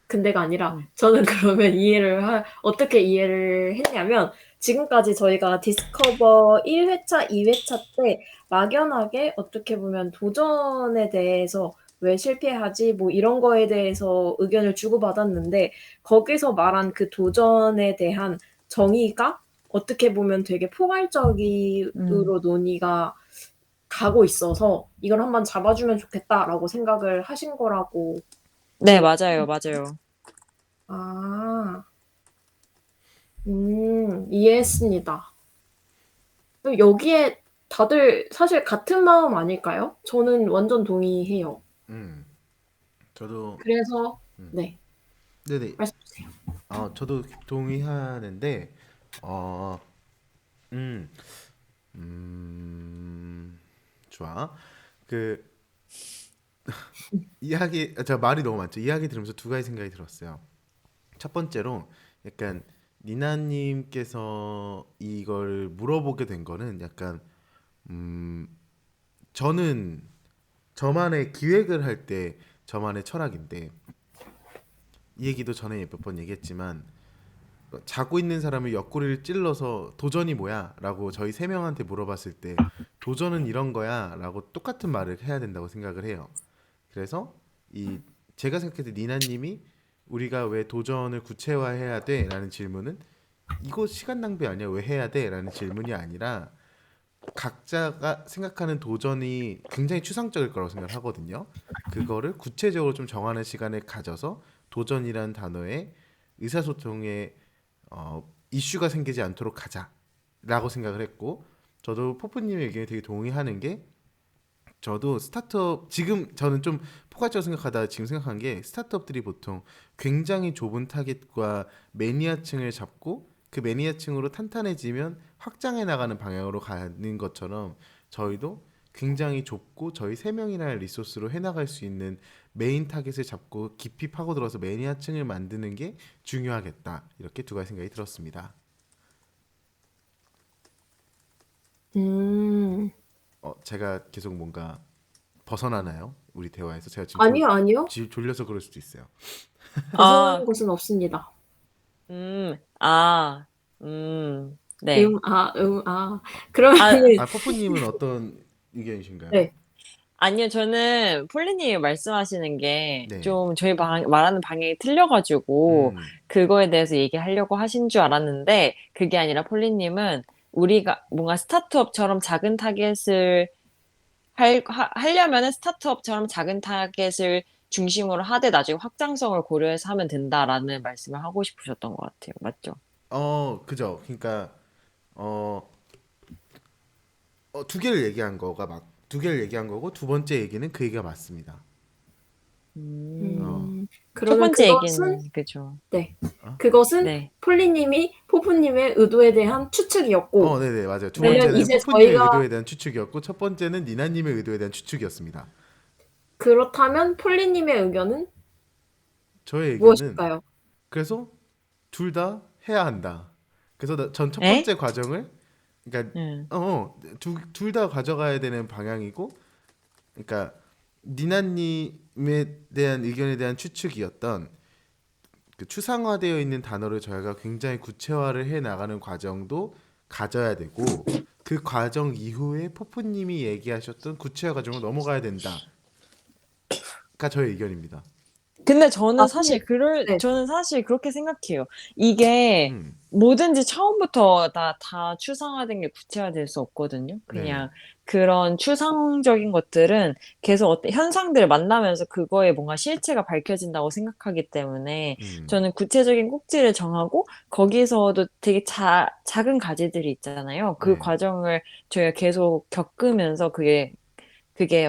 근데가 아니라 음, 저는 그러면 어떻게 이해를 했냐면 지금까지 저희가 디스커버 1회차, 2회차 때 막연하게 어떻게 보면 도전에 대해서 왜 실패하지? 뭐 이런 거에 대해서 의견을 주고받았는데 거기서 말한 그 도전에 대한 정의가 어떻게 보면 되게 음. 포괄적으로 논의가 가고 있어서 이걸 한번 잡아주면 좋겠다라고 생각을 하신 거라고 네, 지금. 맞아요, 맞아요. 아, 이해했습니다. 여기에 다들 사실 같은 마음 아닐까요? 저는 완전 동의해요. 음. 저도 그래서, 음. 네, 네네. 말씀 주세요. 저도 동의하는데 어, 음, 음, 좋아. 그 제가 말이 너무 많죠. 이야기 들으면서 두 가지 생각이 들었어요. 첫 번째로 약간 니나님께서 이걸 물어보게 된 거는 약간 음, 저는 저만의 기획을 할 때 저만의 철학인데 이 얘기도 전에 몇 번 얘기했지만 자고 있는 사람을 옆구리를 찔러서 도전이 뭐야? 라고 저희 세 명한테 물어봤을 때 도전은 이런 거야? 라고 똑같은 말을 해야 된다고 생각을 해요. 그래서 이 제가 생각했을 때 니나님이 우리가 왜 도전을 구체화해야 돼? 라는 질문은 이거 시간 낭비 아니야? 왜 해야 돼? 라는 질문이 아니라 각자가 생각하는 도전이 굉장히 추상적일 거라고 생각을 하거든요. 그거를 구체적으로 좀 정하는 시간을 가져서 도전이라는 단어에 의사소통에 이슈가 생기지 않도록 하자라고 생각을 했고, 저도 포프님의 의견에 되게 동의하는 게, 저도 스타트업 지금 저는 좀 포괄적으로 생각하다 지금 생각한 게, 스타트업들이 보통 굉장히 좁은 타깃과 매니아층을 잡고 그 매니아층으로 탄탄해지면 확장해 나가는 방향으로 가는 것처럼, 저희도 굉장히 좁고 저희 세 명이라는 리소스로 해나갈 수 있는 메인 타깃을 잡고 깊이 파고들어서 매니아층을 만드는 게 중요하겠다, 이렇게 두 가지 생각이 들었습니다. 음. 제가 계속 뭔가 벗어나나요? 우리 대화에서 제가 지금 아니요, 아니요. 졸려서 그럴 수도 있어요. 벗어나는 아, 것은 없습니다. 아, 네. 아. 아, 그러면은, 퍼프님은 어떤 의견이신가요? 네. 아니요, 저는 폴리님이 말씀하시는 게 네. 좀 저희 말하는 방향이 틀려가지고 음, 그거에 대해서 얘기하려고 하신 줄 알았는데 그게 아니라 폴리님은 우리가 뭔가 스타트업처럼 작은 타겟을 하려면은 스타트업처럼 작은 타겟을 중심으로 하되 나중에 확장성을 고려해서 하면 된다라는 말씀을 하고 싶으셨던 것 같아요. 맞죠? 그죠. 그러니까 어, 두 개를 얘기한 거고, 두 번째 얘기는 그 얘기가 맞습니다. 어, 첫 그러면 번째 그것은, 얘기는 그죠. 네. 어, 그것은 네. 폴리님이 포프님의 의도에 대한 추측이었고, 네네, 맞아요. 두 그러면 번째는 이제 퍼프님의 저희가, 의도에 대한 추측이었고, 첫 번째는 니나님의 의도에 대한 추측이었습니다. 그렇다면 폴리님의 의견은 저의 의견은, 무엇일까요? 그래서 둘 다 해야 한다. 그래서 전 첫 에? 번째 과정을, 그러니까 응. 둘 다 가져가야 되는 방향이고, 그러니까 니나님에 대한 의견에 대한 추측이었던 그 추상화되어 있는 단어를 저희가 굉장히 구체화를 해 나가는 과정도 가져야 되고, 그 과정 이후에 포프님이 얘기하셨던 구체화 과정을 넘어가야 된다가 저의 의견입니다. 근데 근데, 네. 저는 사실 그렇게 생각해요. 이게 음, 뭐든지 처음부터 다 추상화된 게 구체화될 수 없거든요. 네, 그냥 그런 추상적인 것들은 계속 어떤 현상들을 만나면서 그거에 뭔가 실체가 밝혀진다고 생각하기 때문에 음, 저는 구체적인 꼭지를 정하고 거기서도 되게 작은 가지들이 있잖아요. 그 네, 과정을 저희가 계속 겪으면서 그게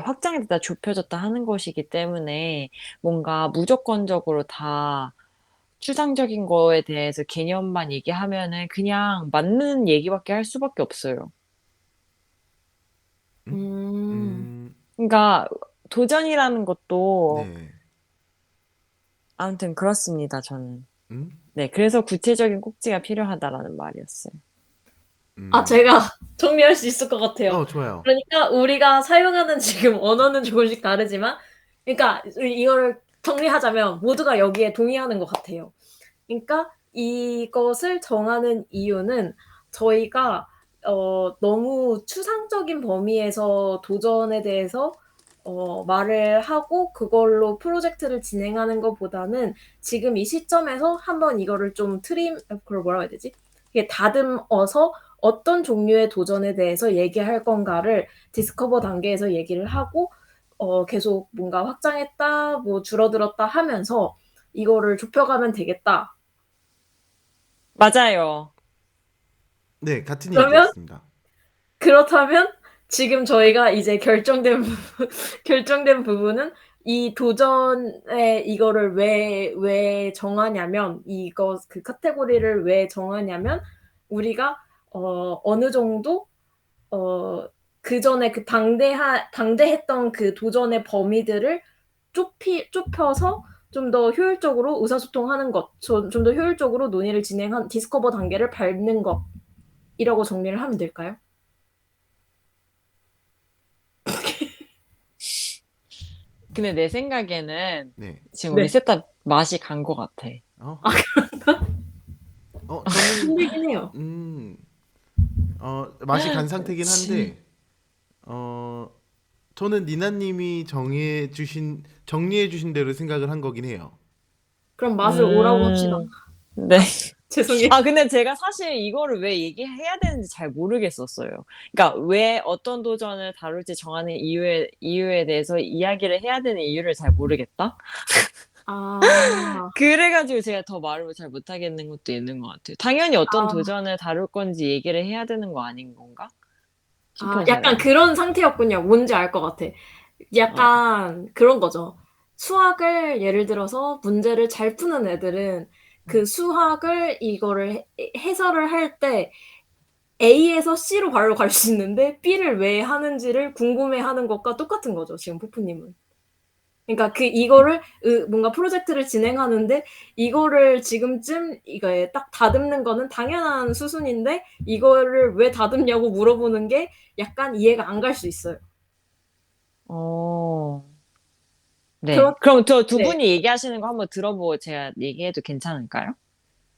확장이 됐다 좁혀졌다 하는 것이기 때문에 뭔가 무조건적으로 다 추상적인 거에 대해서 개념만 얘기하면은 그냥 맞는 얘기밖에 할 수밖에 없어요. 음, 음, 음, 그러니까 도전이라는 것도 네, 아무튼 그렇습니다, 저는. 음, 네, 그래서 구체적인 꼭지가 필요하다라는 말이었어요. 음, 제가 정리할 수 있을 것 같아요. 좋아요. 그러니까 우리가 사용하는 지금 언어는 조금씩 다르지만, 그러니까 이거를 정리하자면 모두가 여기에 동의하는 것 같아요. 그러니까 이것을 정하는 이유는 저희가 너무 추상적인 범위에서 도전에 대해서 말을 하고 그걸로 프로젝트를 진행하는 것보다는 지금 이 시점에서 한번 이거를 좀 그걸 뭐라고 해야 되지? 이게 다듬어서 어떤 종류의 도전에 대해서 얘기할 건가를 디스커버 단계에서 얘기를 하고 계속 뭔가 확장했다, 뭐 줄어들었다 하면서 이거를 좁혀가면 되겠다. 맞아요. 네, 같은 그러면 얘기였습니다. 그렇다면 지금 저희가 이제 결정된 부분은 이 도전에 이거를 왜 정하냐면 이거 그 카테고리를 왜 정하냐면 우리가 어느 정도 그 전에 그 방대했던 그 도전의 범위들을 좁혀서 좀 더 효율적으로 의사소통하는 것, 좀 더 효율적으로 논의를 진행한 디스커버 단계를 밟는 것이라고 정리를 하면 될까요? 근데 내 생각에는 네, 지금 우리 네. 셋 다 맛이 간 것 같아. 어, 저는 힘들긴 해요. 맛이 간 상태긴 그치. 한데, 저는 니나님이 정리해 주신 대로 생각을 한 거긴 해요. 그럼 맛을 오라고 합시다. 음, 네. 죄송해요. 아, 근데 제가 사실 이거를 왜 얘기해야 되는지 잘 모르겠었어요. 그러니까 왜 어떤 도전을 다룰지 정하는 이유에 대해서 이야기를 해야 되는 이유를 잘 모르겠다? 아, 그래가지고 제가 더 말을 잘 못하겠는 것도 있는 것 같아요. 당연히 어떤 도전을 다룰 건지 얘기를 해야 되는 거 아닌 건가? 약간 싶어서요. 그런 상태였군요. 뭔지 알 것 같아. 어, 약간 그런 거죠. 수학을 예를 들어서 문제를 잘 푸는 애들은 그 수학을 이거를 해설을 할 때 A에서 C로 바로 갈 수 있는데 B를 왜 하는지를 궁금해하는 것과 똑같은 거죠. 지금 푸푸님은. 그러니까 이거를 뭔가 프로젝트를 진행하는데 이거를 지금쯤 이거에 딱 다듬는 거는 당연한 수순인데 이거를 왜 다듬냐고 물어보는 게 약간 이해가 안 갈 수 있어요. 어, 네. 그렇 그럼 저 두 네. 분이 얘기하시는 거 한번 들어보고 제가 얘기해도 괜찮을까요?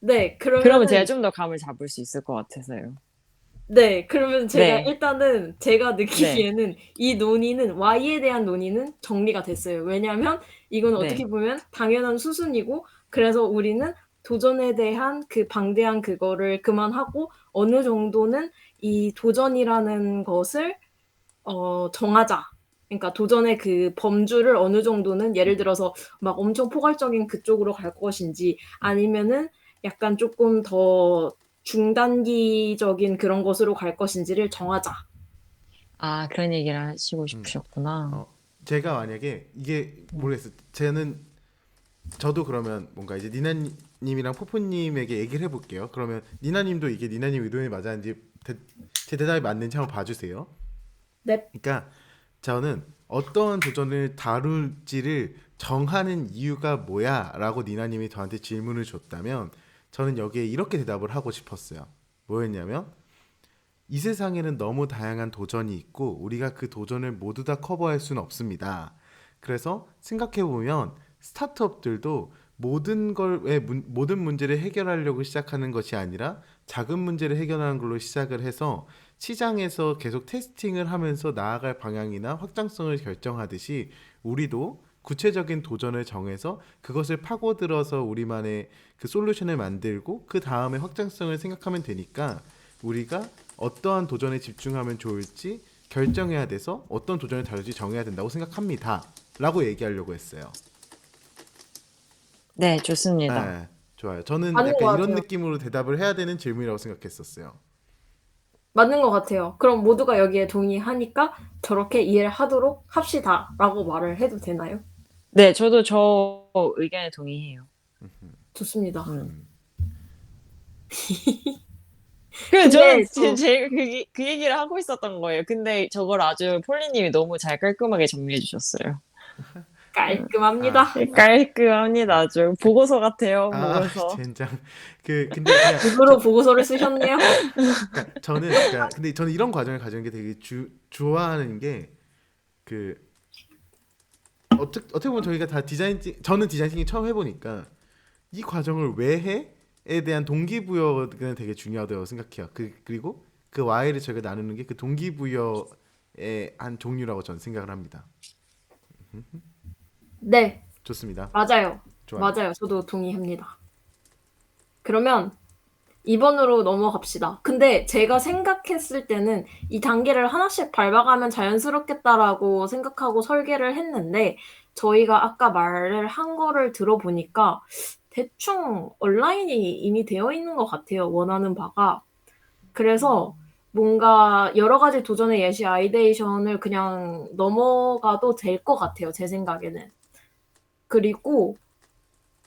네. 그러면 제가 그러면은 좀 더 감을 잡을 수 있을 것 같아서요. 네. 그러면 제가 네, 일단은 제가 네, 느끼기에는 이 논의는 Y에 대한 논의는 정리가 됐어요. 왜냐하면 이건 어떻게 네. 보면 당연한 수순이고 그래서 우리는 도전에 대한 그 방대한 그거를 그만하고 어느 정도는 이 도전이라는 것을 정하자. 그러니까 도전의 그 범주를 어느 정도는 예를 들어서 막 엄청 포괄적인 그쪽으로 갈 것인지 아니면은 약간 조금 더 중단기적인 그런 것으로 갈 것인지를 정하자. 아, 그런 얘기를 하시고 음. 싶으셨구나. 어, 제가 만약에 이게 음. 모르겠어요. 저도 그러면 뭔가 이제 니나님이랑 포포님에게 얘기를 해볼게요. 그러면 니나님도 이게 니나님 의도에 맞았는지 제 대답이 맞는지 한번 봐주세요. 네. 그러니까 저는 어떤 도전을 다룰지를 정하는 이유가 뭐야라고 니나님이 저한테 질문을 줬다면 저는 여기에 이렇게 대답을 하고 싶었어요. 뭐였냐면 이 세상에는 너무 다양한 도전이 있고 우리가 그 도전을 모두 다 커버할 수는 없습니다. 그래서 생각해 보면 스타트업들도 모든 문제를 해결하려고 시작하는 것이 아니라 작은 문제를 해결하는 걸로 시작을 해서 시장에서 계속 테스팅을 하면서 나아갈 방향이나 확장성을 결정하듯이 우리도 구체적인 도전을 정해서 그것을 파고들어서 우리만의 그 솔루션을 만들고 그 다음에 확장성을 생각하면 되니까 우리가 어떠한 도전에 집중하면 좋을지 결정해야 돼서 어떤 도전을 다룰지 정해야 된다고 생각합니다. 라고 얘기하려고 했어요. 네, 좋습니다. 네, 좋아요. 저는 맞는 약간 것 이런 같아요. 느낌으로 대답을 해야 되는 질문이라고 생각했었어요. 맞는 것 같아요. 그럼 모두가 여기에 동의하니까 저렇게 이해를 하도록 합시다라고 말을 해도 되나요? 네, 저도 저 의견에 동의해요. 좋습니다. 음. 음. 그 저는 근데 또 제가 그 얘기를 하고 있었던 거예요. 근데 저걸 아주 폴리님이 너무 잘 깔끔하게 정리해 주셨어요. 깔끔합니다. 아, 깔끔합니다. 아주 보고서 같아요. 아, 보고서. 젠장. 근데 그냥 입으로 보고서를 쓰셨네요. 근데 저는 이런 과정을 가지는 게 되게 좋아하는 게 그 어떻게 보면 저희가 다 저는 디자인 띵킹 처음 해보니까 이 과정을 왜 해? 에 대한 동기부여가 되게 중요하다고 생각해요. 그리고 그 Y를 저희가 나누는 게 그 동기부여의 한 종류라고 저는 생각을 합니다. 네, 좋습니다. 맞아요. 좋아요. 맞아요. 저도 동의합니다. 그러면 2번으로 넘어갑시다. 근데 제가 생각했을 때는 이 단계를 하나씩 밟아가면 자연스럽겠다라고 생각하고 설계를 했는데 저희가 아까 말을 한 거를 들어보니까 대충 온라인이 이미 되어 있는 것 같아요. 원하는 바가. 그래서 뭔가 여러 가지 도전의 예시 아이데이션을 그냥 넘어가도 될 것 같아요. 제 생각에는. 그리고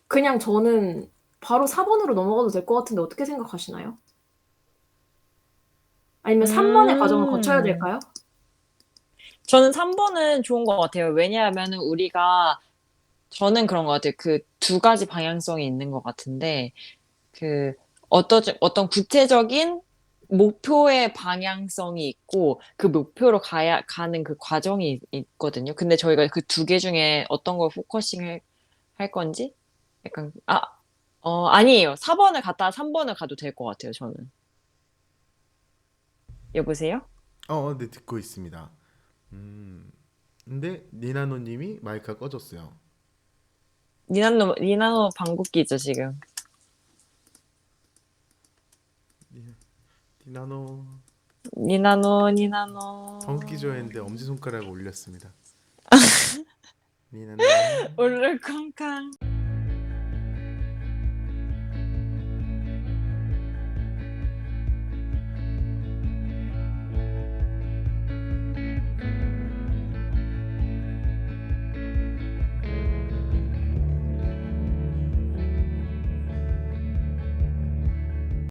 그냥 저는 바로 4번으로 넘어가도 될 것 같은데 어떻게 생각하시나요? 아니면 3번의 과정을 거쳐야 음. 될까요? 저는 3번은 좋은 것 같아요. 왜냐하면 저는 그런 것 같아요. 그 두 가지 방향성이 있는 것 같은데, 그 어떤 구체적인 목표의 방향성이 있고, 그 목표로 가는 그 과정이 있거든요. 근데 저희가 그 두 개 중에 어떤 걸 할 건지? 약간, 아니에요. 4번을 갔다가 3번을 가도 될 것 같아요, 저는. 여보세요? 네 듣고 있습니다. 근데 니나노님이 마이크가 꺼졌어요. 니나노 방귀 뀌죠, 지금. 니나노. 니나노 니나노. 정기 좋아했는데 엄지손가락을 올렸습니다. 니나노. 울룰 쾅쾅.